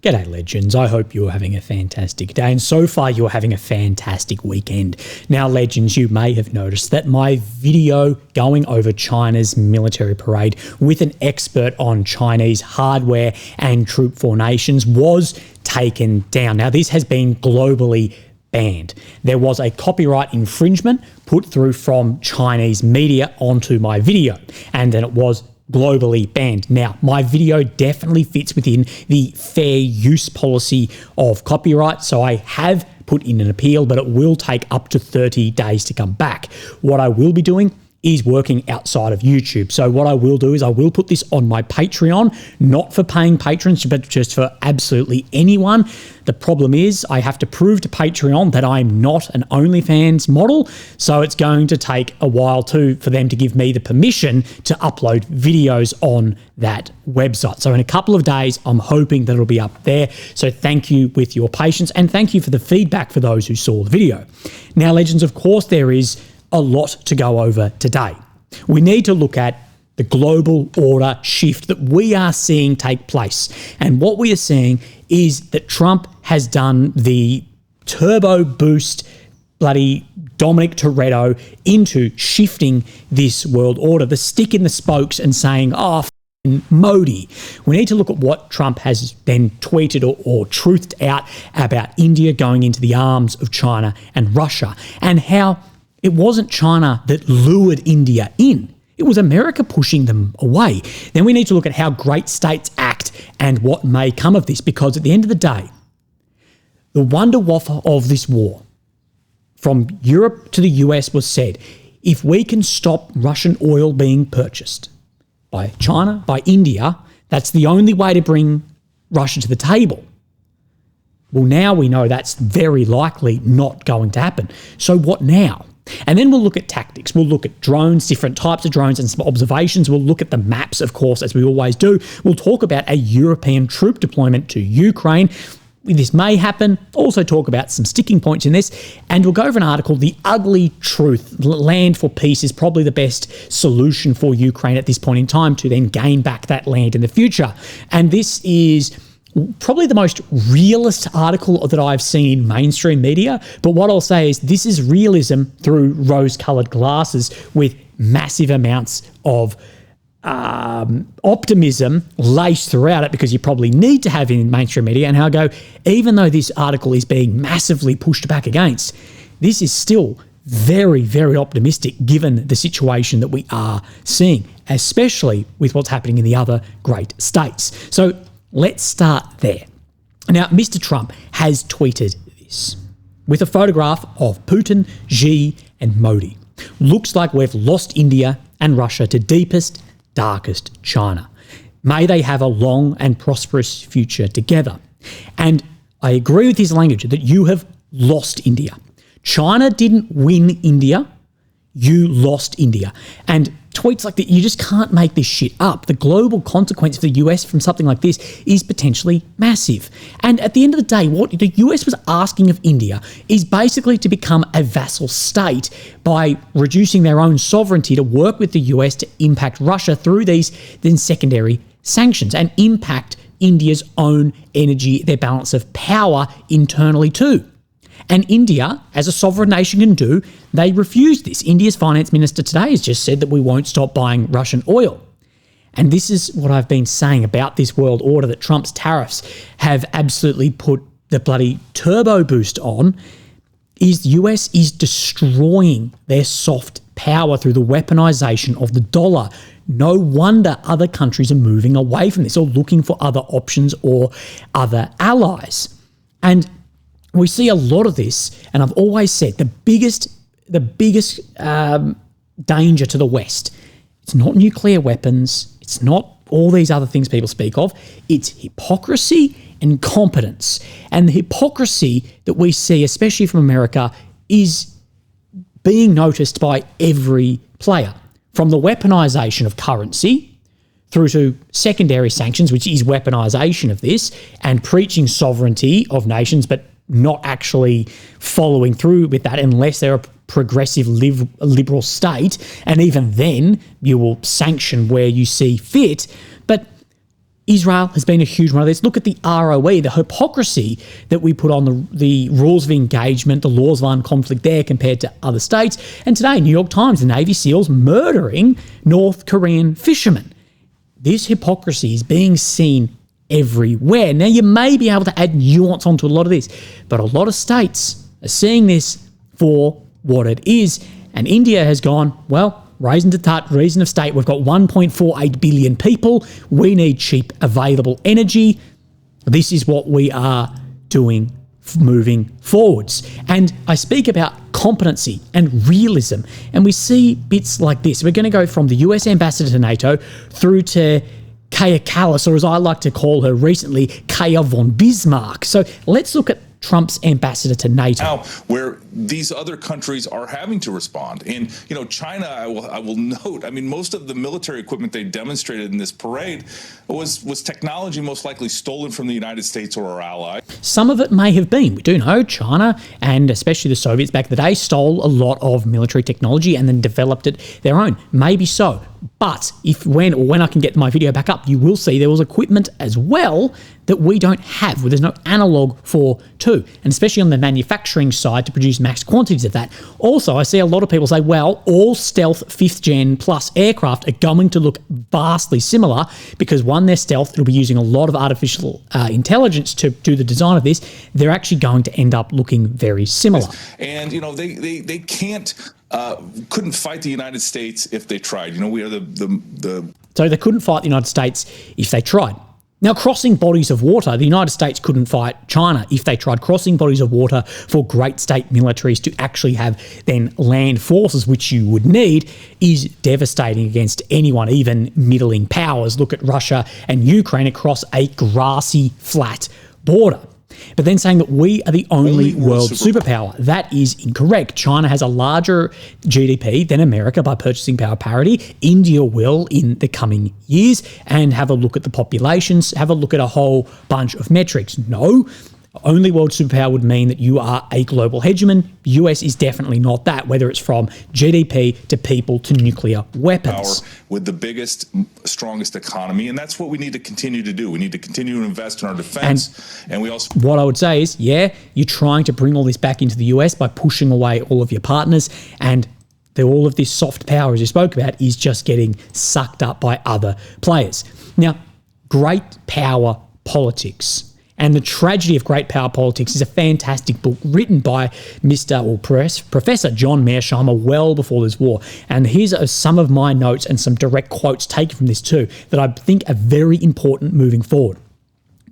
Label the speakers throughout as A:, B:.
A: G'day legends, I hope you're having a fantastic day, and so far you're having a fantastic weekend. Now legends, you may have noticed that my video going over China's military parade with an expert on Chinese hardware and troop formations was taken down. Now this has been globally banned. There was a copyright infringement put through from Chinese media onto my video, and then it was globally banned. Now, my video definitely fits within the fair use policy of copyright, so I have put in an appeal, but it will take up to 30 days to come back. What I will be doing is working outside of YouTube. So what I will do is I will put this on my Patreon, not for paying patrons, but just for absolutely anyone. The problem is I have to prove to Patreon that I'm not an OnlyFans model, so it's going to take a while for them to give me the permission to upload videos on that website. So in a couple of days, I'm hoping that it'll be up there. So thank you with your patience, and thank you for the feedback for those who saw the video. Now, legends, of course, there is a lot to go over today. We need to look at the global order shift that we are seeing take place. And what we are seeing is that Trump has done the turbo boost bloody Dominic Toretto into shifting this world order, the stick in the spokes, and saying, Modi. We need to look at what Trump has then tweeted or truthed out about India going into the arms of China and Russia, and how it wasn't China that lured India in. It was America pushing them away. Then we need to look at how great states act and what may come of this, because at the end of the day, the wonder waffle of this war from Europe to the US was said, if we can stop Russian oil being purchased by China, by India, that's the only way to bring Russia to the table. Well, now we know that's very likely not going to happen. So what now? And then we'll look at tactics. We'll look at drones, different types of drones, and some observations. We'll look at the maps, of course, as we always do. We'll talk about a European troop deployment to Ukraine. This may happen. Also talk about some sticking points in this. And we'll go over an article, The Ugly Truth. Land for peace is probably the best solution for Ukraine at this point in time to then gain back that land in the future. And this is probably the most realist article that I've seen in mainstream media. But what I'll say is this is realism through rose-coloured glasses with massive amounts of optimism laced throughout it, because you probably need to have in mainstream media. And I'll go, even though this article is being massively pushed back against, this is still very, very optimistic given the situation that we are seeing, especially with what's happening in the other great states. So let's start there. Now, Mr. Trump has tweeted this with a photograph of Putin, Xi, and Modi. Looks like we've lost India and Russia to deepest, darkest China. May they have a long and prosperous future together. And I agree with his language that you have lost India. China didn't win India. You lost India. And tweets like that, you just can't make this shit up. The global consequence for the US from something like this is potentially massive. And at the end of the day, what the US was asking of India is basically to become a vassal state by reducing their own sovereignty to work with the US to impact Russia through these then secondary sanctions and impact India's own energy, their balance of power internally too. And India, as a sovereign nation can do, they refused this. India's finance minister today has just said that we won't stop buying Russian oil. And this is what I've been saying about this world order, that Trump's tariffs have absolutely put the bloody turbo boost on, is the US is destroying their soft power through the weaponization of the dollar. No wonder other countries are moving away from this or looking for other options or other allies. And we see a lot of this, and I've always said the biggest danger to the West, it's not nuclear weapons, it's not all these other things people speak of, it's hypocrisy and competence. And the hypocrisy that we see, especially from America, is being noticed by every player, from the weaponization of currency through to secondary sanctions, which is weaponization of this, and preaching sovereignty of nations, but not actually following through with that unless they're a progressive liberal state. And even then, you will sanction where you see fit. But Israel has been a huge one of this. Look at the ROE, the hypocrisy that we put on the rules of engagement, the laws of armed conflict there compared to other states. And today, New York Times, the Navy SEALs murdering North Korean fishermen. This hypocrisy is being seen everywhere. Now, you may be able to add nuance onto a lot of this, but a lot of states are seeing this for what it is. And India has gone, well, reason of state, we've got 1.48 billion people. We need cheap, available energy. This is what we are doing moving forwards. And I speak about competency and realism, and we see bits like this. We're going to go from the US ambassador to NATO through to Kaja Kallas, or as I like to call her recently, Kaja von Bismarck. So let's look at Trump's ambassador to NATO.
B: Now, where these other countries are having to respond. And, China, I will note, most of the military equipment they demonstrated in this parade was technology most likely stolen from the United States or our allies.
A: Some of it may have been. We do know China, and especially the Soviets back in the day, stole a lot of military technology and then developed it their own. Maybe so. But when I can get my video back up, you will see there was equipment as well that we don't have, where there's no analog for too, and especially on the manufacturing side to produce max quantities of that. Also, I see a lot of people say, well, all stealth 5th gen plus aircraft are going to look vastly similar because one, they're stealth, it'll be using a lot of artificial intelligence to do the design of this. They're actually going to end up looking very similar.
B: And, they couldn't fight the United States if they tried. We are
A: So they couldn't fight the United States if they tried. Now, crossing bodies of water, the United States couldn't fight China if they tried crossing bodies of water for great state militaries to actually have then land forces, which you would need, is devastating against anyone, even middling powers. Look at Russia and Ukraine across a grassy, flat border. But then saying that we are the only world superpower. That is incorrect. China has a larger GDP than America by purchasing power parity. India will in the coming years. And have a look at the populations. Have a look at a whole bunch of metrics. No, only world superpower would mean that you are a global hegemon. US is definitely not that, whether it's from GDP to people to nuclear weapons.
B: Power with the biggest, strongest economy, and that's what we need to continue to do. We need to continue to invest in our defense, and we also...
A: What I would say is, yeah, you're trying to bring all this back into the US by pushing away all of your partners, and all of this soft power, as you spoke about, is just getting sucked up by other players. Now, great power politics. And The Tragedy of Great Power Politics is a fantastic book written by Professor John Mearsheimer well before this war. And here's some of my notes and some direct quotes taken from this too that I think are very important moving forward.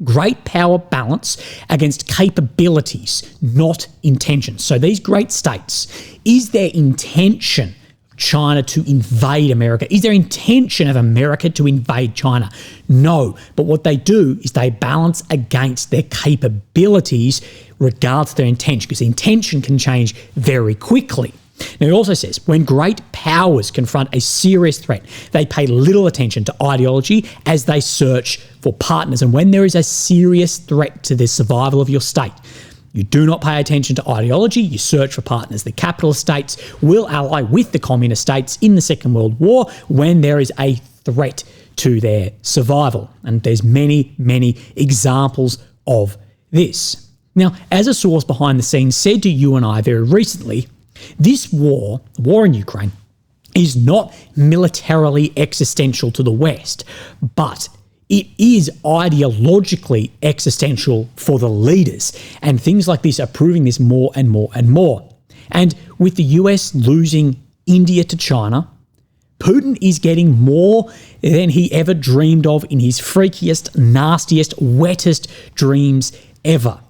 A: Great power balance against capabilities, not intentions. So these great states, is their intention China to invade America? Is there intention of America to invade China? No. But what they do is they balance against their capabilities regardless of their intention, because the intention can change very quickly. Now, it also says, when great powers confront a serious threat, they pay little attention to ideology as they search for partners. And when there is a serious threat to the survival of your state, you do not pay attention to ideology, you search for partners. The capitalist states will ally with the communist states in the Second World War when there is a threat to their survival. And there's many, many examples of this. Now, as a source behind the scenes said to you and I very recently, this war, the war in Ukraine, is not militarily existential to the West, but it is ideologically existential for the leaders. And things like this are proving this more and more and more. And with the US losing India to China, Putin is getting more than he ever dreamed of in his freakiest, nastiest, wettest dreams ever.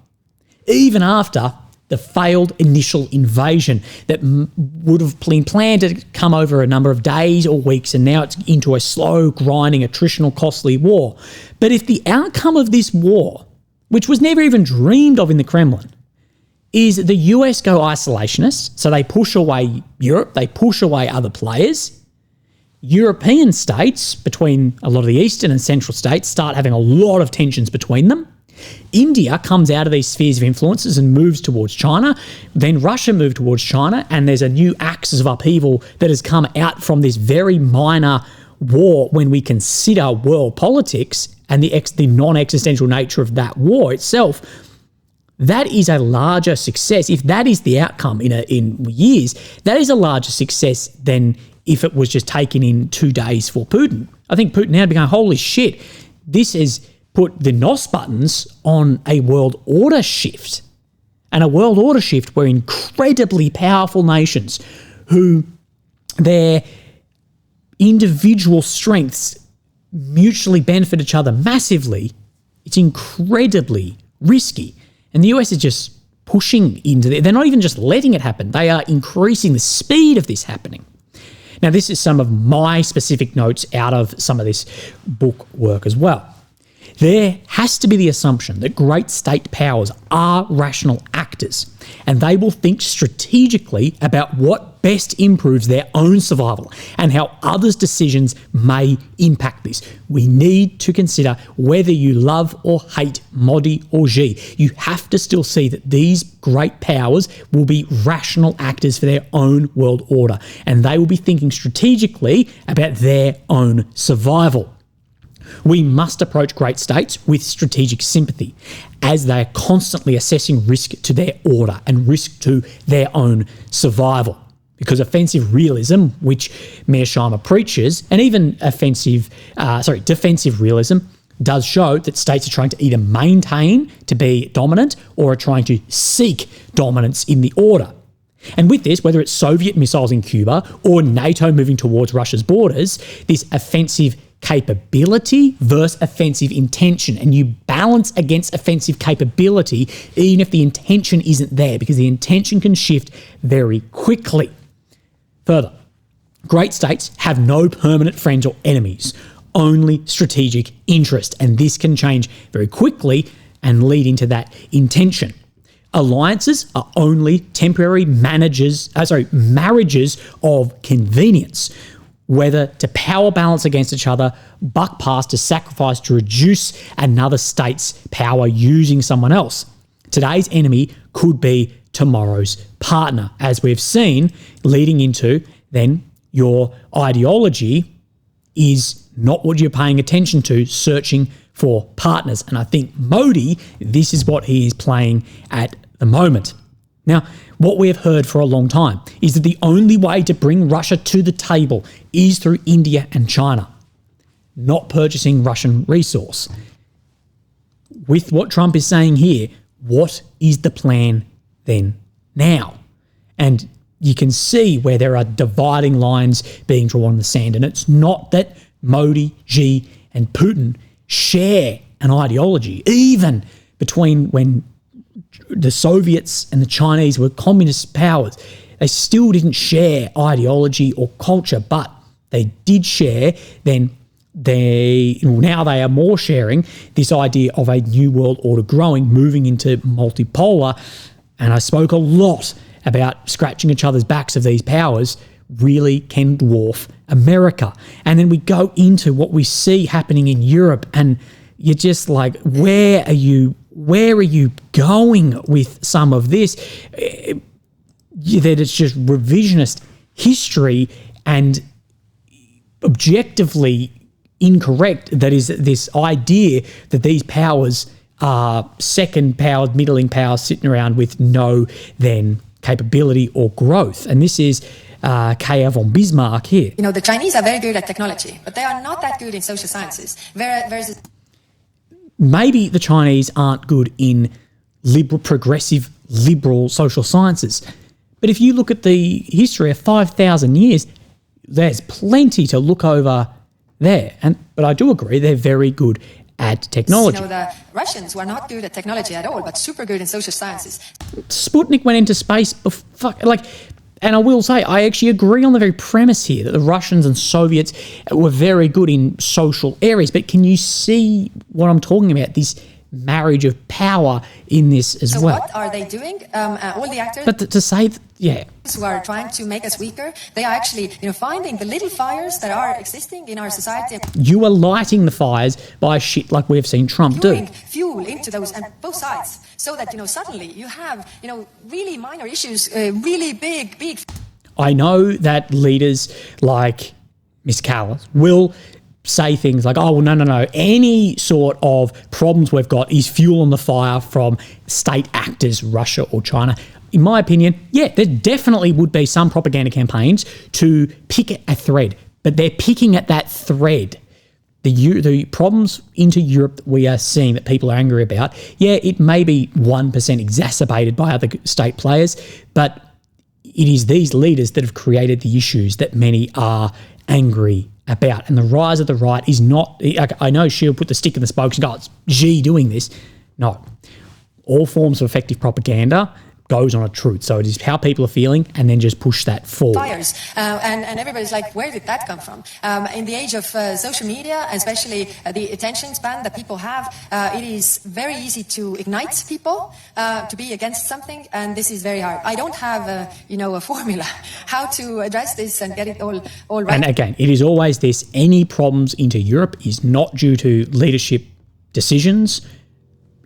A: Even after the failed initial invasion that would have been planned to come over a number of days or weeks, and now it's into a slow, grinding, attritional, costly war. But if the outcome of this war, which was never even dreamed of in the Kremlin, is the US go isolationist, so they push away Europe, they push away other players, European states, between a lot of the eastern and central states, start having a lot of tensions between them. India comes out of these spheres of influences and moves towards China. Then Russia moved towards China, and there's a new axis of upheaval that has come out from this very minor war when we consider world politics. and the non-existential nature of that war itself, that is a larger success. If that is the outcome in years, that is a larger success than if it was just taken in 2 days for Putin. I think Putin now began, holy shit, this has put the NOS buttons on a world order shift. And a world order shift where incredibly powerful nations who their individual strengths mutually benefit each other massively, it's incredibly risky. And the US is just pushing into it. They're not even just letting it happen. They are increasing the speed of this happening. Now, this is some of my specific notes out of some of this book work as well. There has to be the assumption that great state powers are rational actors, and they will think strategically about what best improves their own survival and how others' decisions may impact this. We need to consider whether you love or hate Modi or Xi. You have to still see that these great powers will be rational actors for their own world order, and they will be thinking strategically about their own survival. We must approach great states with strategic sympathy as they are constantly assessing risk to their order and risk to their own survival. Because offensive realism, which Mearsheimer preaches, and even defensive realism, does show that states are trying to either maintain to be dominant or are trying to seek dominance in the order. And with this, whether it's Soviet missiles in Cuba or NATO moving towards Russia's borders, this offensive capability versus offensive intention, and you balance against offensive capability even if the intention isn't there, because the intention can shift very quickly. Further, great states have no permanent friends or enemies, only strategic interest, and this can change very quickly and lead into that intention. Alliances are only temporary marriages of convenience, whether to power balance against each other, buck pass to sacrifice to reduce another state's power using someone else. Today's enemy could be tomorrow's partner, as we've seen, leading into then your ideology is not what you're paying attention to, searching for partners. And I think Modi, this is what he is playing at the moment. Now, what we have heard for a long time is that the only way to bring Russia to the table is through India and China, not purchasing Russian resource. With what Trump is saying here, what is the plan then now? And you can see where there are dividing lines being drawn in the sand. And it's not that Modi, Xi, and Putin share an ideology, even between when the Soviets and the Chinese were communist powers. They still didn't share ideology or culture, but they did share now they are more sharing this idea of a new world order growing, moving into multipolar. And I spoke a lot about scratching each other's backs of these powers really can dwarf America. And then we go into what we see happening in Europe, and you're just like, where are you going with some of this? That it's just revisionist history and objectively incorrect. That is this idea that these powers are second powers, middling powers sitting around with no then capability or growth. And this is Kaya von Bismarck here.
C: You know, the Chinese are very good at technology, but they are not that good in social sciences. Whereas
A: maybe the Chinese aren't good in progressive liberal social sciences. But if you look at the history of 5,000 years, there's plenty to look over there. But I do agree, they're very good at technology.
C: You know, the Russians were not good at technology at all, but super good in social sciences.
A: Sputnik went into space and I will say, I actually agree on the very premise here that the Russians and Soviets were very good in social areas. But can you see what I'm talking about? This marriage of power in this as well.
C: So what are they doing? All the actors.
A: But to say,
C: who are trying to make us weaker, they are actually, finding the little fires that are existing in our society.
A: You are lighting the fires by shit like we've seen Trump do.
C: Fuel into those, and both sides, so that suddenly you have really minor issues, really big.
A: I know that leaders like Ms. Callas will say things like, oh, well, no. Any sort of problems we've got is fuel on the fire from state actors, Russia or China. In my opinion, yeah, there definitely would be some propaganda campaigns to pick a thread, but they're picking at that thread. The problems into Europe that we are seeing that people are angry about, yeah, it may be 1% exacerbated by other state players, but it is these leaders that have created the issues that many are angry about. And the rise of the right is not, I know she'll put the stick in the spokes and go, it's Xi doing this. No. All forms of effective propaganda goes on a truth. So it is how people are feeling and then just push that forward.
C: Fires. And everybody's like, where did that come from? In the age of social media, especially the attention span that people have, it is very easy to ignite people to be against something, and this is very hard. I don't have a formula how to address this and get it all right.
A: And again, it is always this, any problems into Europe is not due to leadership decisions.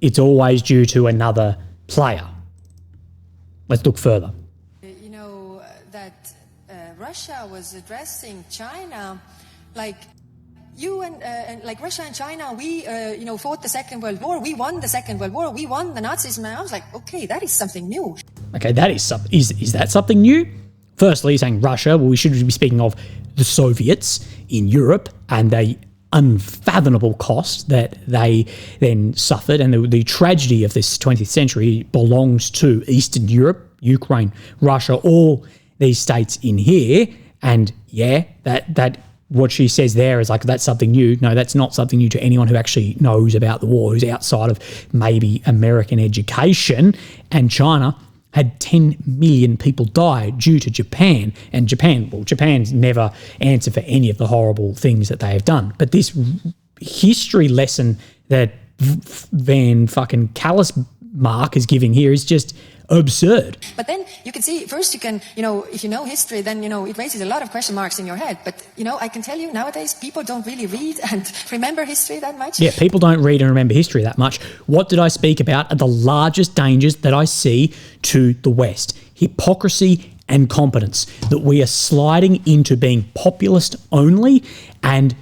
A: It's always due to another player. Let's look further.
C: You know, that Russia was addressing China like you and like Russia and China, we fought the Second World War. We won the Second World War. We won the Nazism. And I was like, okay, that is something new.
A: Okay, that is that something new? Firstly, saying Russia, well, we should be speaking of the Soviets in Europe and the unfathomable cost that they then suffered, and the tragedy of this 20th century belongs to Eastern Europe, Ukraine, Russia, all these states in here. And yeah, that what she says there is like, that's something new. No, that's not something new to anyone who actually knows about the war, who's outside of maybe American education. And China had 10 million people die due to Japan. And Japan's never answered for any of the horrible things that they have done. But this history lesson that Van fucking Kallismark is giving here is just absurd.
C: But then you can see, first you can, if you know history, then, it raises a lot of question marks in your head. But, I can tell you nowadays people don't really read and remember history that much.
A: Yeah, people don't read and remember history that much. What did I speak about are the largest dangers that I see to the West? Hypocrisy and competence. That we are sliding into being populist only, and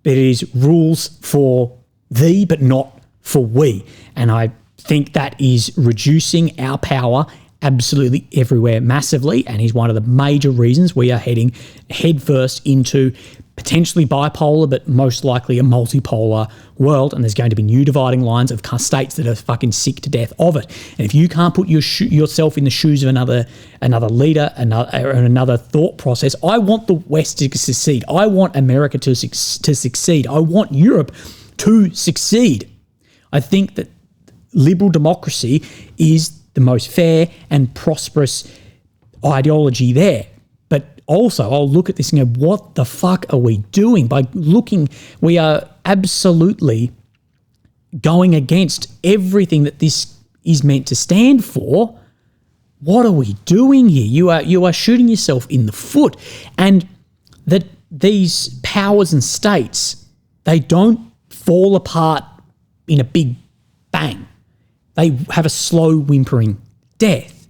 A: it is rules for thee but not for we. And I think that is reducing our power absolutely everywhere massively, and is one of the major reasons we are heading headfirst into potentially bipolar, but most likely a multipolar world. And there's going to be new dividing lines of states that are fucking sick to death of it. And if you can't put yourself in the shoes of another leader, another thought process, I want the West to succeed. I want America to succeed. I want Europe to succeed. I think that liberal democracy is the most fair and prosperous ideology there. But also, I'll look at this and go, what the fuck are we doing? By looking, we are absolutely going against everything that this is meant to stand for. What are we doing here? You are shooting yourself in the foot. And that these powers and states, they don't fall apart in a big bang. They have a slow whimpering death.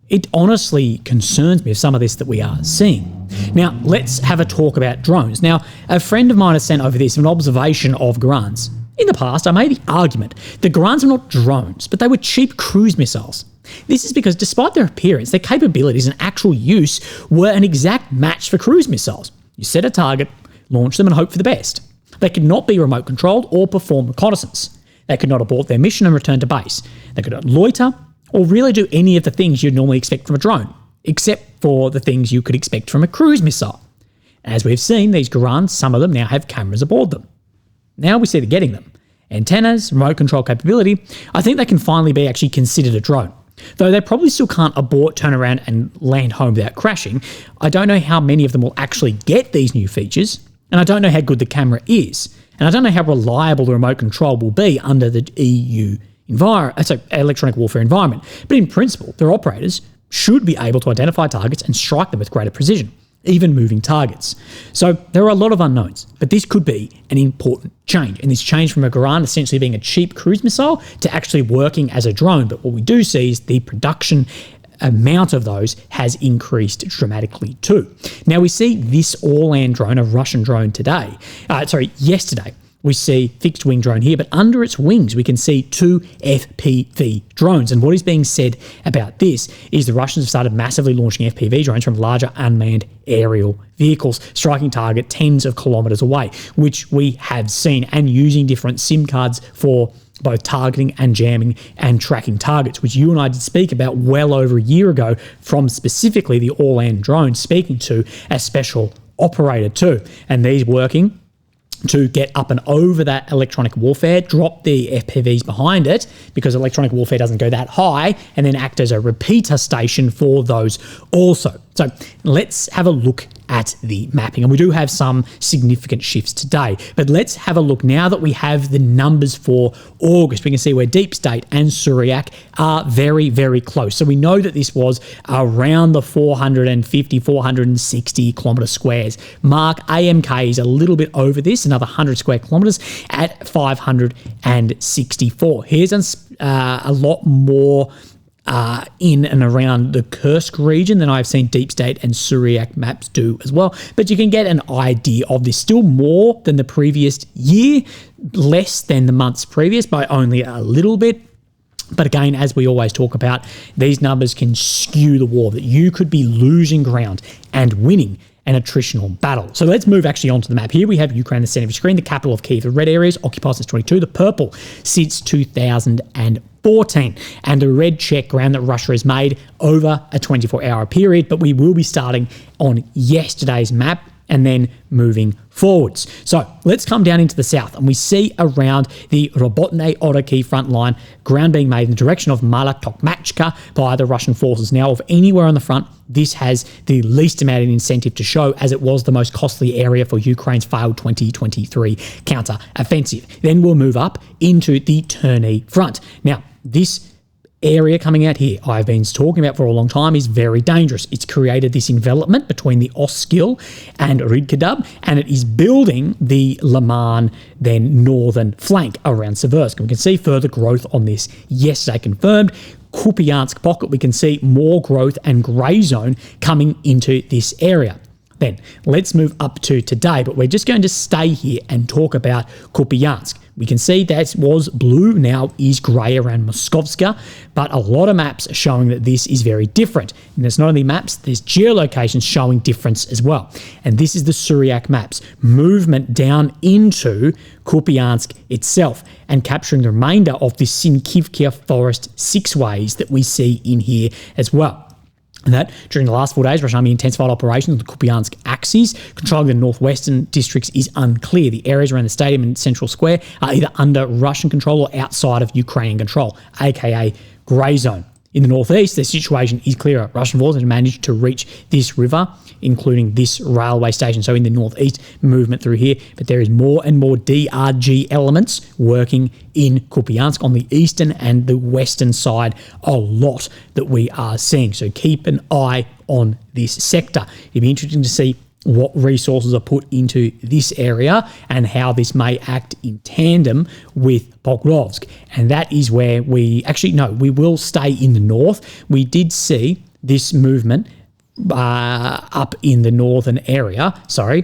A: It honestly concerns me of some of this that we are seeing. Now, let's have a talk about drones. Now, a friend of mine has sent over this, an observation of Garans. In the past, I made the argument that Garans were not drones, but they were cheap cruise missiles. This is because despite their appearance, their capabilities and actual use were an exact match for cruise missiles. You set a target, launch them and hope for the best. They could not be remote controlled or perform reconnaissance. They could not abort their mission and return to base. They could not loiter or really do any of the things you'd normally expect from a drone, except for the things you could expect from a cruise missile. As we've seen, these Garans, some of them now have cameras aboard them. Now we see they're getting them. Antennas, remote control capability, I think they can finally be actually considered a drone. Though they probably still can't abort, turn around and land home without crashing, I don't know how many of them will actually get these new features, and I don't know how good the camera is. And I don't know how reliable the remote control will be under the EU electronic warfare environment. But in principle, their operators should be able to identify targets and strike them with greater precision, even moving targets. So there are a lot of unknowns, but this could be an important change. And this change from a Garand essentially being a cheap cruise missile to actually working as a drone. But what we do see is the production amount of those has increased dramatically too. Now we see this all-land drone, a Russian drone yesterday. We see fixed wing drone here, but under its wings, we can see 2 FPV drones. And what is being said about this is the Russians have started massively launching FPV drones from larger unmanned aerial vehicles, striking target tens of kilometers away, which we have seen, and using different SIM cards for both targeting and jamming and tracking targets, which you and I did speak about well over a year ago from specifically the all-land drone, speaking to a special operator too. And these working to get up and over that electronic warfare, drop the FPVs behind it because electronic warfare doesn't go that high, and then act as a repeater station for those also. So let's have a look at the mapping. And we do have some significant shifts today, but let's have a look now that we have the numbers for August. We can see where Deep State and Suryak are very, very close. So we know that this was around the 450, 460 kilometre squares mark. AMK is a little bit over this, another 100 square kilometres at 564. Here's a lot more in and around the Kursk region than I've seen Deep State and Suryak maps do as well. But you can get an idea of this. Still more than the previous year, less than the months previous by only a little bit. But again, as we always talk about, these numbers can skew the war, that you could be losing ground and winning an attritional battle. So let's move actually onto the map. Here we have Ukraine, the center of your screen, the capital of Kyiv. The red areas occupied since 22, the purple since 2014, and the red check ground that Russia has made over a 24-hour period. But we will be starting on yesterday's map and then moving forwards. So let's come down into the south, and we see around the Robotne Oroki front line, ground being made in the direction of Mala Tokmachka by the Russian forces. Now, of anywhere on the front, this has the least amount of incentive to show, as it was the most costly area for Ukraine's failed 2023 counter-offensive. Then we'll move up into the Terny front. Now, this area coming out here, I've been talking about for a long time, is very dangerous. It's created this envelopment between the Oskil and Rydkadub, and it is building the Liman, then northern flank around Seversk. And we can see further growth on this yesterday confirmed. Kupiansk pocket, we can see more growth and grey zone coming into this area. Then let's move up to today, but we're just going to stay here and talk about Kupiansk. We can see that was blue, now is grey around Moskovska, but a lot of maps are showing that this is very different. And there's not only maps, there's geolocations showing difference as well. And this is the Suryak maps, movement down into Kupiansk itself and capturing the remainder of the Sinkivka forest 6 ways that we see in here as well. And that during the last 4 days, Russian Army intensified operations on the Kupiansk axis. Controlling the northwestern districts is unclear. The areas around the stadium and central square are either under Russian control or outside of Ukrainian control, aka grey zone. In the northeast, the situation is clearer. Russian forces have managed to reach this river, including this railway station. So in the northeast, movement through here, but there is more and more DRG elements working in Kupiansk on the eastern and the western side, a lot that we are seeing. So keep an eye on this sector. It'd be interesting to see what resources are put into this area and how this may act in tandem with Pokrovsk. And that is where we will stay in the north. We did see this movement up in the northern area. I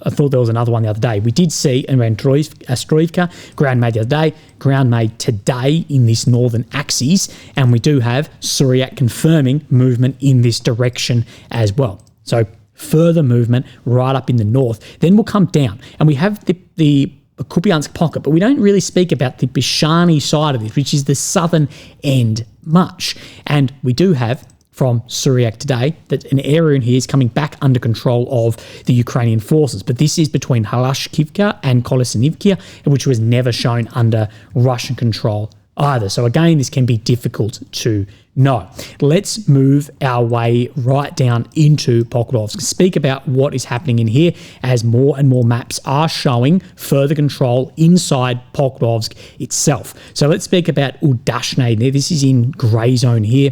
A: thought there was another one the other day. We did see around Stroivka, ground made the other day, ground made today in this northern axis, and we do have Suryak confirming movement in this direction as well. So further movement right up in the north. Then we'll come down, and we have the Kupiansk pocket, but we don't really speak about the Bishani side of this, which is the southern end much. And we do have from Suryak today that an area in here is coming back under control of the Ukrainian forces. But this is between Halashkivka and Kolesnivka, which was never shown under Russian control either. So again, this can be difficult to know. Let's move our way right down into Pokrovsk. Speak about what is happening in here as more and more maps are showing further control inside Pokrovsk itself. So let's speak about Udashne. Now, this is in grey zone here.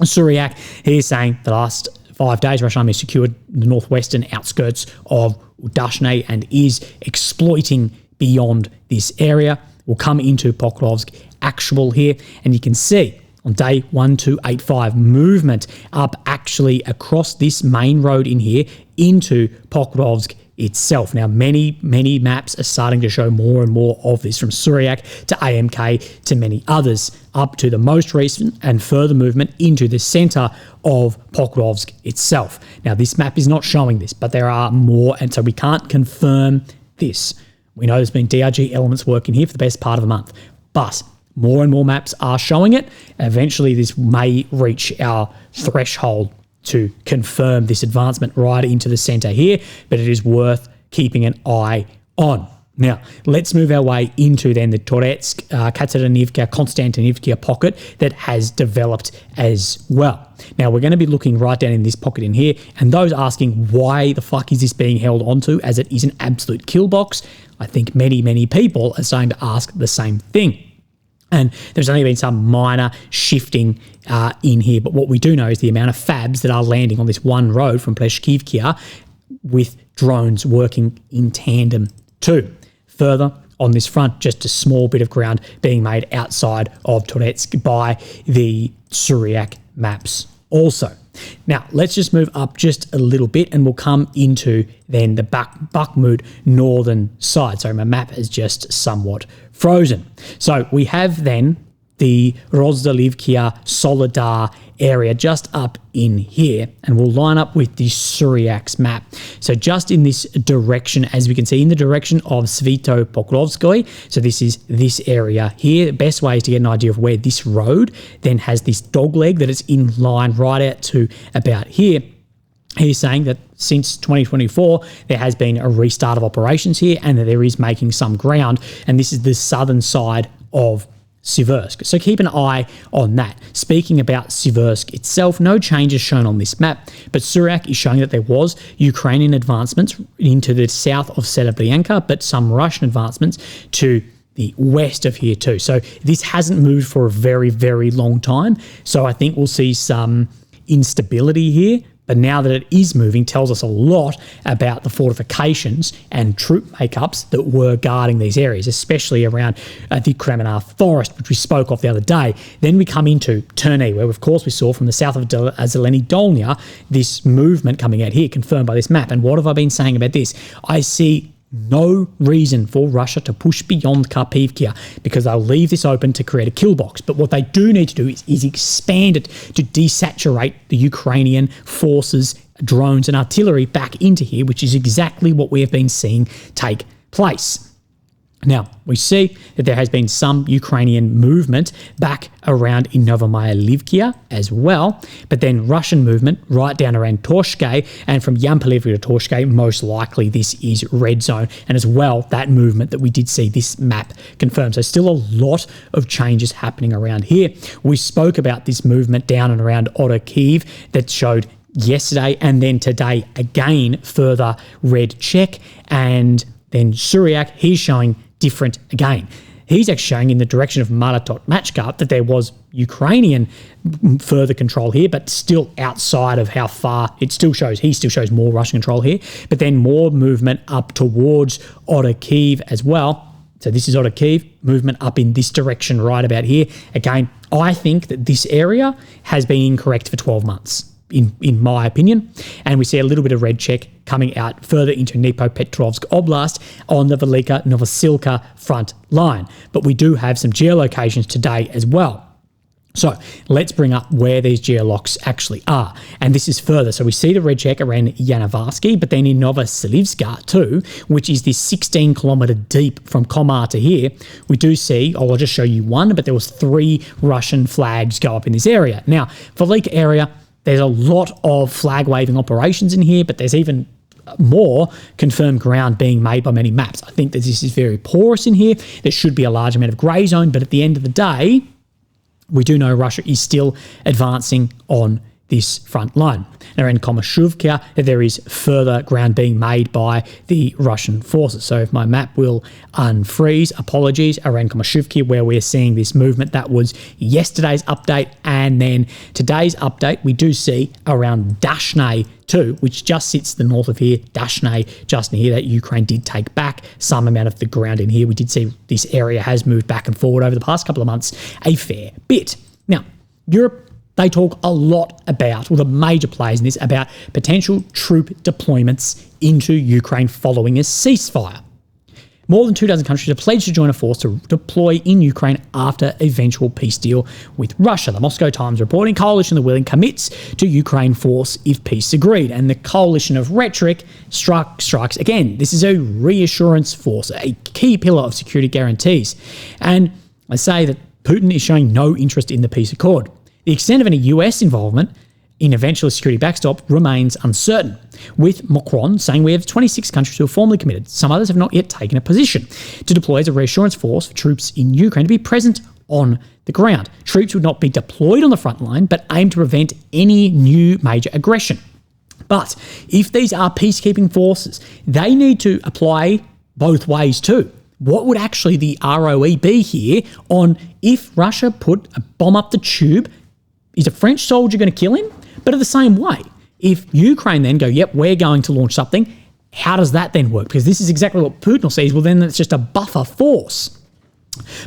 A: Suryak here saying the last 5 days, Russian Army secured the northwestern outskirts of Udashne and is exploiting beyond this area. We'll come into Pokrovsk actual here, and you can see on day 1285, movement up actually across this main road in here into Pokrovsk itself. Now, many maps are starting to show more and more of this, from Suryak to AMK to many others, up to the most recent and further movement into the center of Pokrovsk itself. Now, this map is not showing this, but there are more, and so we can't confirm this. We know there's been DRG elements working here for the best part of a month, but more and more maps are showing it. Eventually, this may reach our threshold to confirm this advancement right into the center here, but it is worth keeping an eye on. Now, let's move our way into then the Toretsk, Katerinivka, Konstantinivka pocket that has developed as well. Now, we're going to be looking right down in this pocket in here, and those asking why the fuck is this being held onto as it is an absolute kill box, I think many people are starting to ask the same thing. And there's only been some minor shifting in here, but what we do know is the amount of fabs that are landing on this one road from Pleshkivka with drones working in tandem too. Further on this front, just a small bit of ground being made outside of Toretsk by the Suryak maps also. Now, let's just move up just a little bit and we'll come into then the Bakhmut northern side. So my map is just somewhat frozen. So we have then the Rozdalivkia Solidar area just up in here, and we'll line up with the Suryak's map. So just in this direction, as we can see, in the direction of Svito Pokrovskoy, so this is this area here. The best way is to get an idea of where this road then has this dog leg that is in line right out to about here. He's saying that since 2024, there has been a restart of operations here and that there is making some ground, and this is the southern side of Siversk. So keep an eye on that. Speaking about Siversk itself, no changes shown on this map, but Suryak is showing that there was Ukrainian advancements into the south of Serebryanka, but some Russian advancements to the west of here too. So this hasn't moved for a very long time. So I think we'll see some instability here. But now that it is moving, tells us a lot about the fortifications and troop makeups that were guarding these areas, especially around the Kremenar forest, which we spoke of the other day. Then we come into Terny, where of course we saw from the south of Zeleny Dolnya this movement coming out here, confirmed by this map. And what have I been saying about this? I see no reason for Russia to push beyond Kharkivka because they'll leave this open to create a kill box. But what they do need to do is expand it to desaturate the Ukrainian forces, drones and artillery back into here, which is exactly what we have been seeing take place. Now, we see that there has been some Ukrainian movement back around in Novomyalivkia as well, but then Russian movement right down around Torshke, and from Yampolivka to Torshke, most likely this is red zone, and as well, that movement that we did see this map confirm. So still a lot of changes happening around here. We spoke about this movement down and around Otokiv that showed yesterday, and then today again, further red check, and then Suryak, he's showing different again. He's actually showing in the direction of Malatot Machka that there was Ukrainian further control here, but still outside of how far it still shows. He still shows more Russian control here, but then more movement up towards Otokiv as well. So this is Otokiv, movement up in this direction right about here. Again, I think that this area has been incorrect for 12 months. In my opinion, and we see a little bit of red check coming out further into Dnipropetrovsk Oblast on the Velika Novosilka front line. But we do have some geolocations today as well. So let's bring up where these geolocks actually are. And this is further. So we see the red check around Yanavarsky, but then in Novosilivska too, which is this 16 kilometer deep from Komar to here, we do see, I'll just show you one, but there was 3 Russian flags go up in this area. Now, Velika area, there's a lot of flag waving operations in here, but there's even more confirmed ground being made by many maps. I think that this is very porous in here. There should be a large amount of grey zone, but at the end of the day, we do know Russia is still advancing on this front line. Now in Komashuvka, there is further ground being made by the Russian forces. So if my map will unfreeze, apologies, around Komashuvka, where we're seeing this movement, that was yesterday's update. And then today's update, we do see around Dashne too, which just sits to the north of here, Dashne, just near that Ukraine did take back some amount of the ground in here. We did see this area has moved back and forward over the past couple of months a fair bit. Now, Europe, they talk a lot about, well, the major players in this, about potential troop deployments into Ukraine following a ceasefire. More than 24 countries have pledged to join a force to deploy in Ukraine after eventual peace deal with Russia. The Moscow Times reporting Coalition of the Willing commits to Ukraine force if peace agreed. And the coalition of rhetoric strikes again. This is a reassurance force, a key pillar of security guarantees. And I say that Putin is showing no interest in the peace accord. The extent of any US involvement in eventual security backstop remains uncertain, with Macron saying we have 26 countries who have formally committed. Some others have not yet taken a position to deploy as a reassurance force for troops in Ukraine to be present on the ground. Troops would not be deployed on the front line, but aim to prevent any new major aggression. But if these are peacekeeping forces, they need to apply both ways too. What would actually the ROE be here on if Russia put a bomb up the tube? Is a French soldier going to kill him? But in the same way, if Ukraine then go, yep, we're going to launch something, how does that then work? Because this is exactly what Putin says. Well, then it's just a buffer force.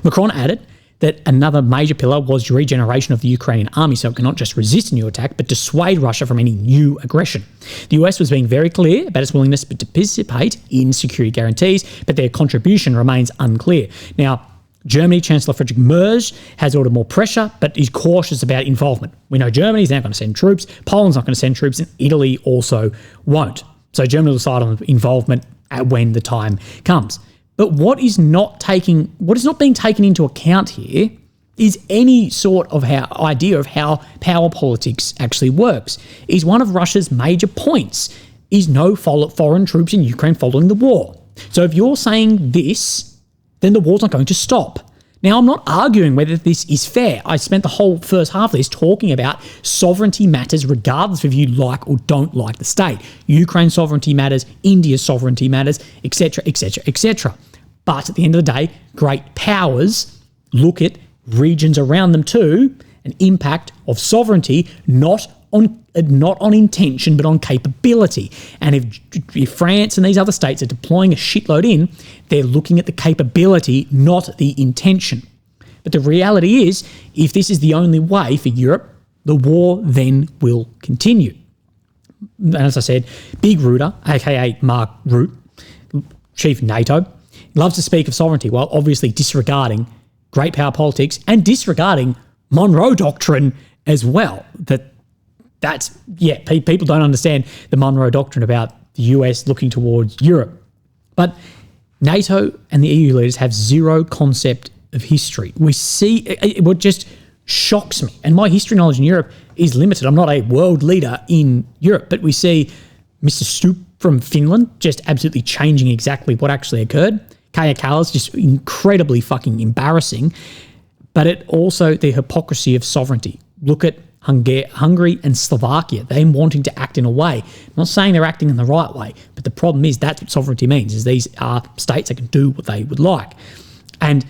A: Macron added that another major pillar was regeneration of the Ukrainian army, so it cannot just resist a new attack, but dissuade Russia from any new aggression. The US was being very clear about its willingness to participate in security guarantees, but their contribution remains unclear. Now, Germany, Chancellor Friedrich Merz, has ordered more pressure, but is cautious about involvement. We know Germany's now going to send troops, Poland's not going to send troops, and Italy also won't. So Germany will decide on involvement when the time comes. But what is not being taken into account here is any sort of idea of how power politics actually works. Is one of Russia's major points is no foreign troops in Ukraine following the war. So if you're saying this, then the war's not going to stop. Now, I'm not arguing whether this is fair. I spent the whole first half of this talking about sovereignty matters regardless if you like or don't like the state. Ukraine's sovereignty matters, India's sovereignty matters, etc., etc., etc. But at the end of the day, great powers look at regions around them too, an impact of sovereignty, not on intention, but on capability. And if France and these other states are deploying a shitload in, they're looking at the capability, not the intention. But the reality is, if this is the only way for Europe, the war then will continue. And as I said, Big Rutter, aka Mark Rutte, chief of NATO, loves to speak of sovereignty while obviously disregarding great power politics and disregarding Monroe Doctrine as well. People don't understand the Monroe Doctrine about the US looking towards Europe. But NATO and the EU leaders have zero concept of history. We see, it just shocks me. And my history knowledge in Europe is limited. I'm not a world leader in Europe, but we see Mr. Stubb from Finland just absolutely changing exactly what actually occurred. Kaja Kallas just incredibly fucking embarrassing. But it also the hypocrisy of sovereignty. Look at Hungary and Slovakia, them wanting to act in a way. I'm not saying they're acting in the right way, but the problem is that's what sovereignty means, is these are states that can do what they would like. And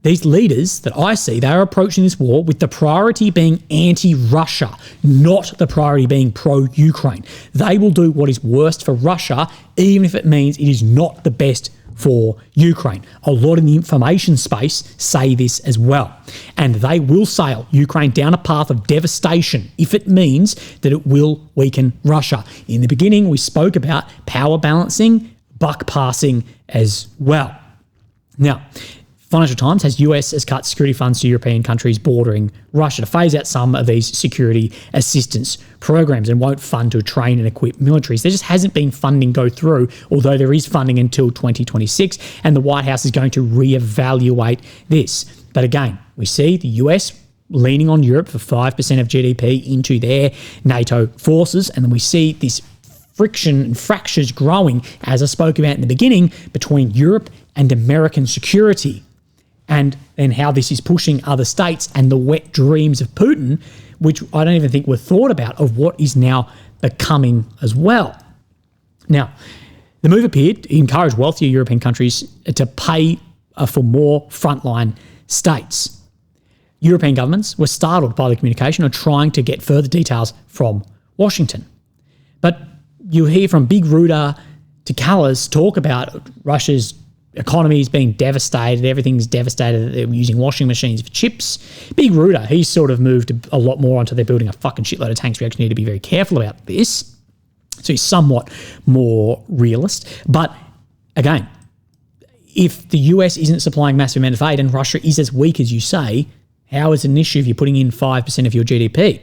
A: these leaders that I see, they are approaching this war with the priority being anti-Russia, not the priority being pro-Ukraine. They will do what is worst for Russia, even if it means it is not the best for Ukraine. A lot in the information space say this as well. And they will sail Ukraine down a path of devastation if it means that it will weaken Russia. In the beginning, we spoke about power balancing, buck passing as well. Now, Financial Times has US has cut security funds to European countries bordering Russia to phase out some of these security assistance programs and won't fund to train and equip militaries. There just hasn't been funding go through, although there is funding until 2026, and the White House is going to reevaluate this. But again, we see the US leaning on Europe for 5% of GDP into their NATO forces, and then we see this friction and fractures growing, as I spoke about in the beginning, between Europe and American security. And then how this is pushing other states and the wet dreams of Putin, which I don't even think were thought about, of what is now becoming as well. Now, the move appeared to encourage wealthier European countries to pay for more frontline states. European governments were startled by the communication and trying to get further details from Washington. But you hear from Big Rutter to Kallas talk about Russia's economy is being devastated. Everything's devastated. They're using washing machines for chips. Big Ruta, he's sort of moved a lot more onto they're building a fucking shitload of tanks. We actually need to be very careful about this. So he's somewhat more realist. But again, if the US isn't supplying massive amount of aid and Russia is as weak as you say, how is it an issue if you're putting in 5% of your GDP?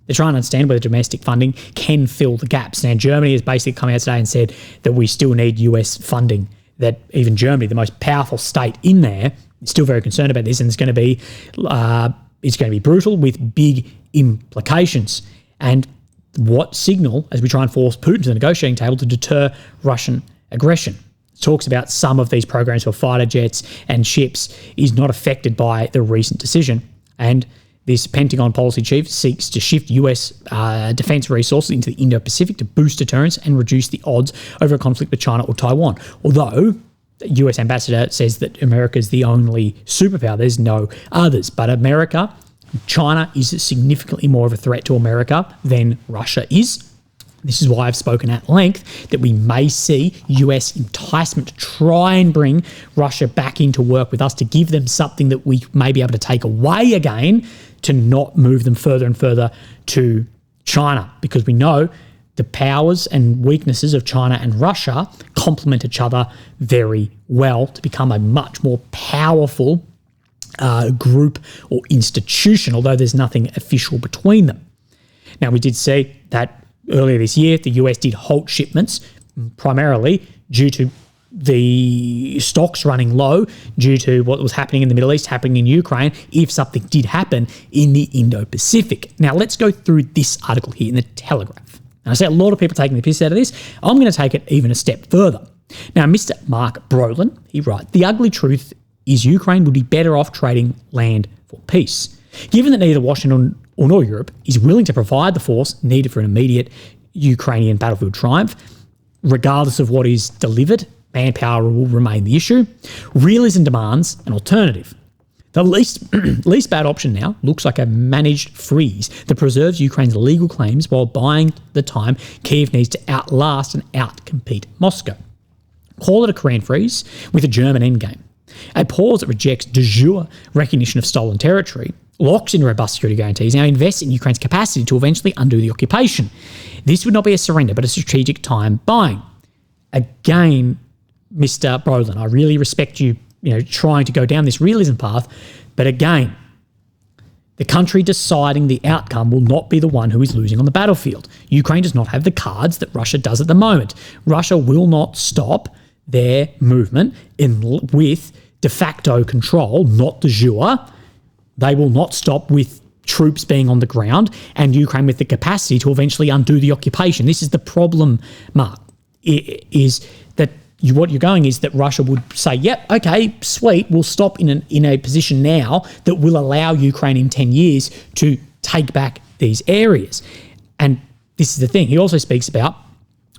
A: They're trying to understand whether domestic funding can fill the gaps. Now, Germany has basically come out today and said that we still need US funding, that even Germany, the most powerful state in there, is still very concerned about this, and it's going to be brutal with big implications. And what signal, as we try and force Putin to the negotiating table to deter Russian aggression? It talks about some of these programs for fighter jets and ships is not affected by the recent decision. And this Pentagon policy chief seeks to shift US defense resources into the Indo-Pacific to boost deterrence and reduce the odds over a conflict with China or Taiwan. Although the US ambassador says that America is the only superpower, there's no others. But China is significantly more of a threat to America than Russia is. This is why I've spoken at length that we may see US enticement to try and bring Russia back into work with us, to give them something that we may be able to take away again, to not move them further and further to China, because we know the powers and weaknesses of China and Russia complement each other very well to become a much more powerful group or institution, although there's nothing official between them. Now, we did see that earlier this year, the US did halt shipments, primarily due to the stocks running low, due to what was happening in the Middle East, happening in Ukraine, if something did happen in the Indo-Pacific. Now, let's go through this article here in the Telegraph. And I see a lot of people taking the piss out of this. I'm going to take it even a step further. Now, Mr. Mark Brolin, he writes, the ugly truth is Ukraine would be better off trading land for peace. Given that neither Washington nor Europe is willing to provide the force needed for an immediate Ukrainian battlefield triumph, regardless of what is delivered, manpower will remain the issue. Realism demands an alternative. The least bad option now looks like a managed freeze that preserves Ukraine's legal claims while buying the time Kyiv needs to outlast and outcompete Moscow. Call it a Korean freeze with a German endgame. A pause that rejects de jure recognition of stolen territory, locks in robust security guarantees, now invests in Ukraine's capacity to eventually undo the occupation. This would not be a surrender, but a strategic time buying. Again, Mr. Brolin, I really respect you, trying to go down this realism path, but again, the country deciding the outcome will not be the one who is losing on the battlefield. Ukraine does not have the cards that Russia does at the moment. Russia will not stop their movement with de facto control, not de jure. They will not stop with troops being on the ground and Ukraine with the capacity to eventually undo the occupation. This is the problem, Mark, is that what you're going is that Russia would say, yep, okay, sweet, we'll stop in a position now that will allow Ukraine in 10 years to take back these areas. And this is the thing. He also speaks about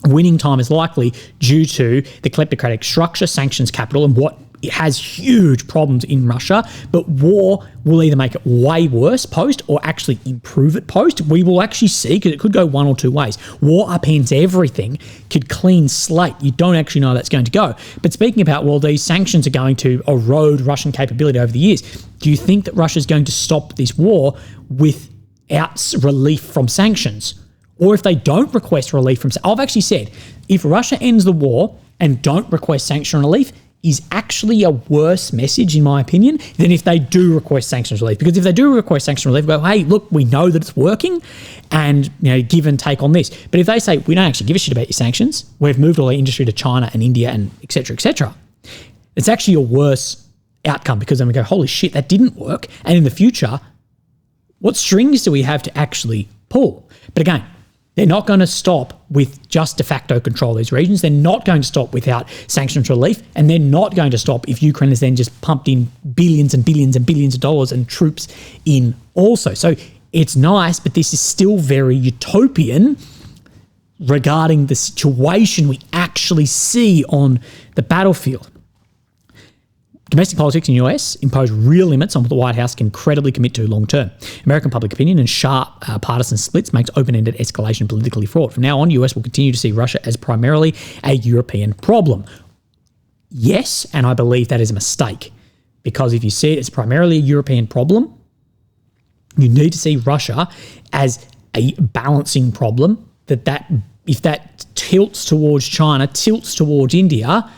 A: winning time is likely due to the kleptocratic structure, sanctions capital, and what has huge problems in Russia, but war will either make it way worse post or actually improve it post. We will actually see, because it could go one or two ways. War upends everything, could clean slate. You don't actually know how that's going to go. But speaking about, well, these sanctions are going to erode Russian capability over the years. Do you think that Russia is going to stop this war without relief from sanctions? Or if they don't request relief from sanctions? I've actually said, if Russia ends the war and don't request sanction relief, is actually a worse message, in my opinion, than if they do request sanctions relief. Because if they do request sanctions relief, go, hey, look, we know that it's working, and give and take on this. But if they say, we don't actually give a shit about your sanctions, we've moved all our industry to China and India and et cetera, it's actually a worse outcome, because then we go, holy shit, that didn't work. And in the future, what strings do we have to actually pull? But again, they're not going to stop with just de facto control of these regions. They're not going to stop without sanctions relief, and they're not going to stop if Ukraine has then just pumped in billions and billions and billions of dollars and troops in also. So it's nice, but this is still very utopian regarding the situation we actually see on the battlefield. Domestic politics in the US impose real limits on what the White House can credibly commit to long term. American public opinion and sharp partisan splits makes open-ended escalation politically fraught. From now on, US will continue to see Russia as primarily a European problem. Yes, and I believe that is a mistake, because if you see it as primarily a European problem, you need to see Russia as a balancing problem, that if that tilts towards China, tilts towards India,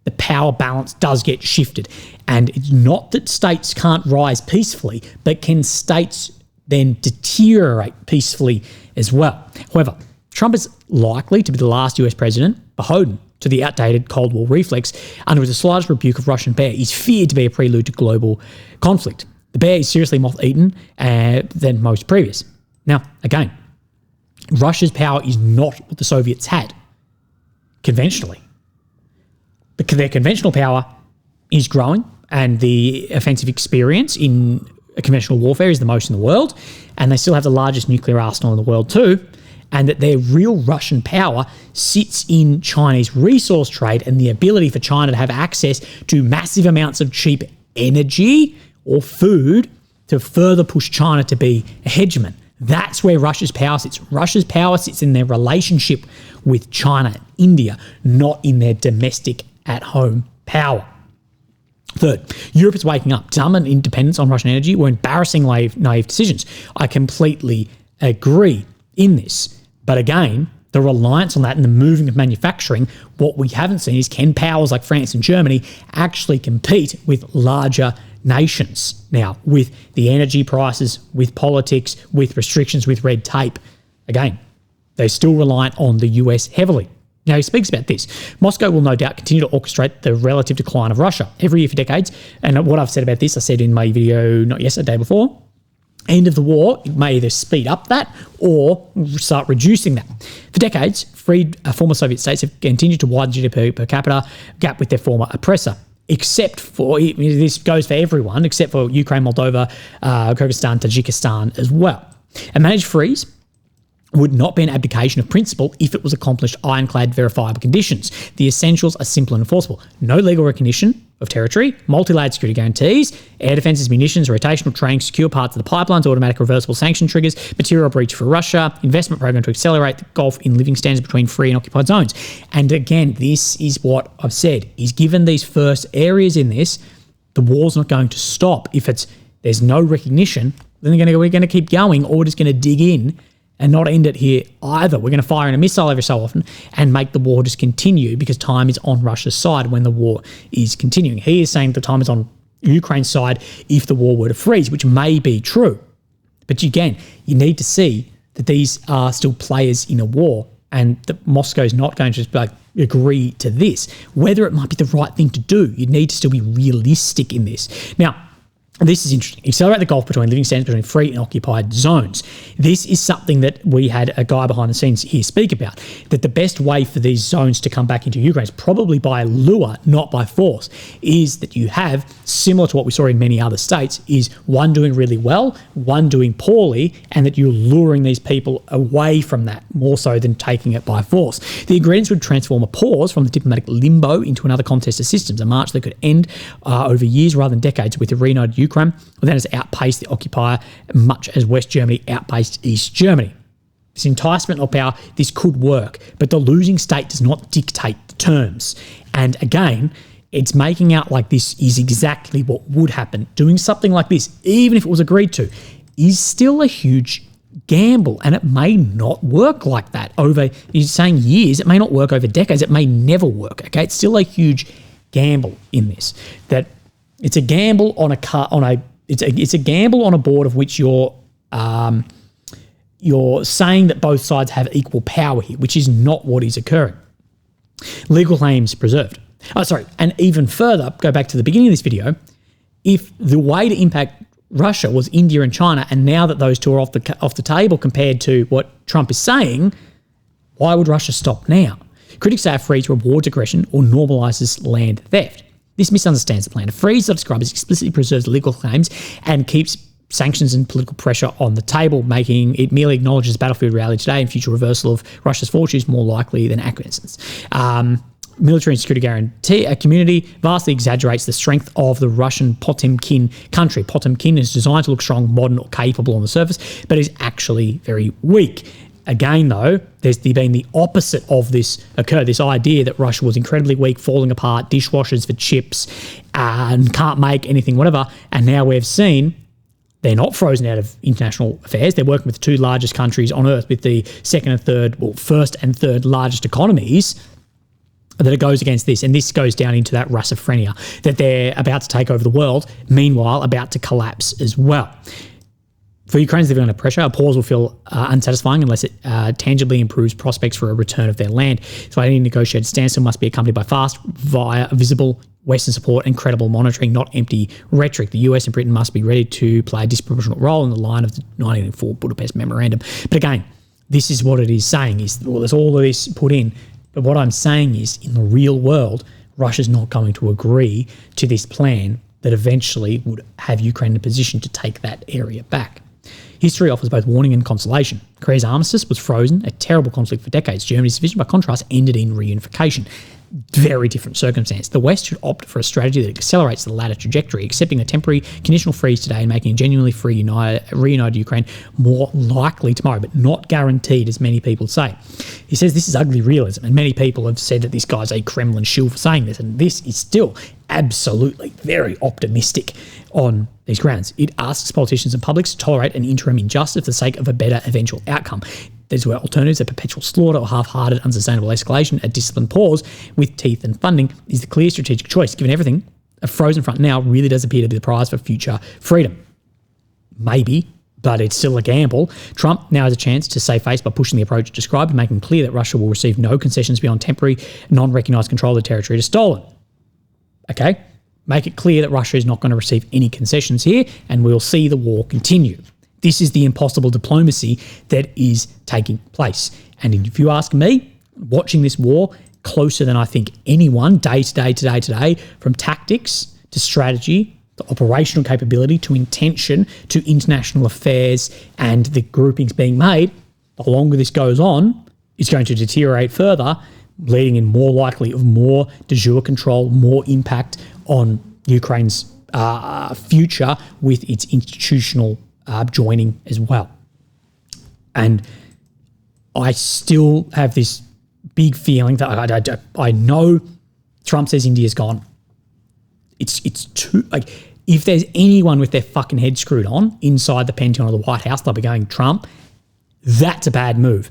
A: the power balance does get shifted. And it's not that states can't rise peacefully, but can states then deteriorate peacefully as well? However, Trump is likely to be the last US president beholden to the outdated Cold War reflex under which the slightest rebuke of Russian bear is feared to be a prelude to global conflict. The bear is seriously moth-eaten than most previous. Now, again, Russia's power is not what the Soviets had conventionally. Because their conventional power is growing, and the offensive experience in conventional warfare is the most in the world, and they still have the largest nuclear arsenal in the world too, and that their real Russian power sits in Chinese resource trade and the ability for China to have access to massive amounts of cheap energy or food to further push China to be a hegemon. That's where Russia's power sits. Russia's power sits in their relationship with China and India, not in their domestic at-home power. Third, Europe is waking up. Dumb and independence on Russian energy were embarrassingly naive decisions. I completely agree in this. But again, the reliance on that and the moving of manufacturing, what we haven't seen is, can powers like France and Germany actually compete with larger nations now, with the energy prices, with politics, with restrictions, with red tape? Again, they're still reliant on the US heavily. Now, he speaks about this. Moscow will no doubt continue to orchestrate the relative decline of Russia every year for decades. And what I've said about this, I said in my video, not yesterday, day before, end of the war, it may either speed up that or start reducing that. For decades, freed former Soviet states have continued to widen GDP per capita gap with their former oppressor. Except for, this goes for everyone, except for Ukraine, Moldova, Kyrgyzstan, Tajikistan as well. A managed freeze would not be an abdication of principle if it was accomplished ironclad verifiable conditions. The essentials are simple and enforceable. No legal recognition of territory, multi-layered security guarantees, air defences, munitions, rotational training, secure parts of the pipelines, automatic reversible sanction triggers, material breach for Russia, investment program to accelerate the gulf in living standards between free and occupied zones. And again, this is what I've said, is given these first areas in this, the war's not going to stop. If there's no recognition, then we're going to keep going, or we're just going to dig in and not end it here either. We're going to fire in a missile every so often and make the war just continue, because time is on Russia's side when the war is continuing. He is saying the time is on Ukraine's side if the war were to freeze, which may be true. But again, you need to see that these are still players in a war, and that Moscow is not going to just agree to this. Whether it might be the right thing to do, you need to still be realistic in this. Now, this is interesting. Accelerate the gulf between living standards between free and occupied zones. This is something that we had a guy behind the scenes here speak about, that the best way for these zones to come back into Ukraine is probably by lure, not by force, is that you have, similar to what we saw in many other states, is one doing really well, one doing poorly, and that you're luring these people away from that more so than taking it by force. The ingredients would transform a pause from the diplomatic limbo into another contest of systems, a march that could end over years rather than decades with a reunited Ukraine, that has outpaced the occupier much as West Germany outpaced East Germany. This enticement of power, this could work, but the losing state does not dictate the terms. And again, it's making out like this is exactly what would happen. Doing something like this, even if it was agreed to, is still a huge gamble, and it may not work like that over, you're saying years, it may not work over decades, it may never work, okay? It's still a huge gamble in this, that it's a gamble on it's a gamble on a board of which you're saying that both sides have equal power here, which is not what is occurring. Legal claims preserved. And even further, go back to the beginning of this video. If the way to impact Russia was India and China, and now that those two are off the table compared to what Trump is saying, why would Russia stop now? Critics say a freeze rewards aggression or normalises land theft. This misunderstands the plan. A freeze that describes explicitly preserves legal claims and keeps sanctions and political pressure on the table, making it merely acknowledges battlefield reality today and future reversal of Russia's fortunes more likely than acquiescence. Military and security guarantee, a community vastly exaggerates the strength of the Russian Potemkin country. Potemkin is designed to look strong, modern, or capable on the surface, but is actually very weak. Again, though, there's been the opposite of this occur, this idea that Russia was incredibly weak, falling apart, dishwashers for chips, and can't make anything, whatever. And now we've seen they're not frozen out of international affairs. They're working with the two largest countries on earth, with the first and third largest economies, that it goes against this. And this goes down into that Russophrenia, that they're about to take over the world, meanwhile about to collapse as well. For Ukrainians living under pressure, a pause will feel unsatisfying unless it tangibly improves prospects for a return of their land. So any negotiated standstill must be accompanied by fast, visible Western support and credible monitoring, not empty rhetoric. The US and Britain must be ready to play a disproportionate role in the line of the 1994 Budapest Memorandum. But again, this is what it is saying, is well, there's all of this put in. But what I'm saying is, in the real world, Russia's not going to agree to this plan that eventually would have Ukraine in a position to take that area back. History offers both warning and consolation. Korea's armistice was frozen, a terrible conflict for decades. Germany's division, by contrast, ended in reunification. Very different circumstance. The West should opt for a strategy that accelerates the latter trajectory, accepting a temporary conditional freeze today and making a genuinely free, reunited Ukraine more likely tomorrow, but not guaranteed, as many people say. He says this is ugly realism, and many people have said that this guy's a Kremlin shill for saying this, and this is still absolutely very optimistic on these grounds. It asks politicians and publics to tolerate an interim injustice for the sake of a better eventual outcome. These were alternatives: a perpetual slaughter or half-hearted, unsustainable escalation. A disciplined pause with teeth and funding is the clear strategic choice. Given everything, a frozen front now really does appear to be the prize for future freedom. Maybe, but it's still a gamble. Trump now has a chance to save face by pushing the approach described, making clear that Russia will receive no concessions beyond temporary, non-recognised control of the territory it has stolen. Okay? Make it clear that Russia is not going to receive any concessions here, and we'll see the war continue. This is the impossible diplomacy that is taking place. And if you ask me, watching this war closer than I think anyone, day to day, today, from tactics to strategy, to operational capability, to intention, to international affairs, and the groupings being made, the longer this goes on, it's going to deteriorate further, leading in more likely of more de jure control, more impact on Ukraine's future with its institutional joining as well. And I still have this big feeling that I know Trump says India's gone. It's too, like, if there's anyone with their fucking head screwed on inside the Pentagon or the White House, they'll be going Trump. That's a bad move.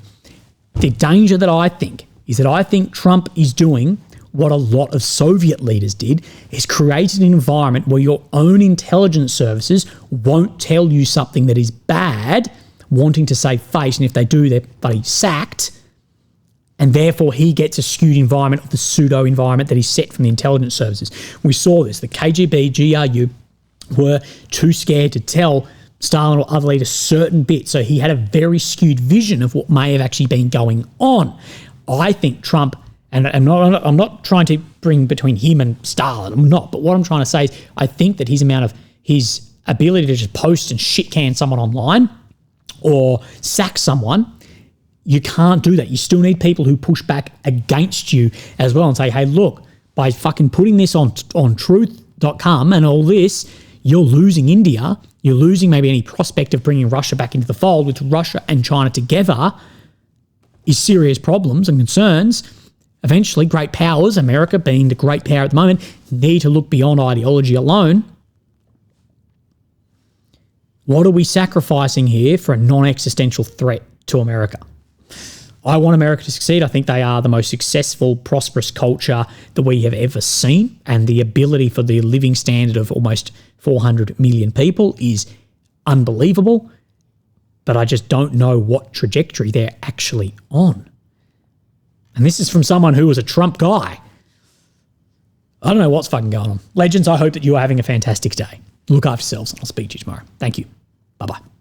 A: The danger that I think is that I think Trump is doing what a lot of Soviet leaders did, is created an environment where your own intelligence services won't tell you something that is bad, wanting to save face, and if they do, they're bloody sacked, and therefore he gets a skewed environment of the pseudo-environment that he's set from the intelligence services. We saw this. The KGB, GRU were too scared to tell Stalin or other leaders certain bits, so he had a very skewed vision of what may have actually been going on. I think Trump, and I'm not trying to bring between him and Stalin, I'm not, but what I'm trying to say is I think that his ability to just post and shit can someone online or sack someone, you can't do that. You still need people who push back against you as well and say, hey, look, by fucking putting this on truth.com and all this, you're losing India, you're losing maybe any prospect of bringing Russia back into the fold, which Russia and China together is serious problems and concerns. Eventually, great powers, America being the great power at the moment, need to look beyond ideology alone. What are we sacrificing here for a non-existential threat to America? I want America to succeed. I think they are the most successful, prosperous culture that we have ever seen, and the ability for the living standard of almost 400 million people is unbelievable, but I just don't know what trajectory they're actually on. And this is from someone who was a Trump guy. I don't know what's fucking going on. Legends, I hope that you are having a fantastic day. Look after yourselves, and I'll speak to you tomorrow. Thank you. Bye-bye.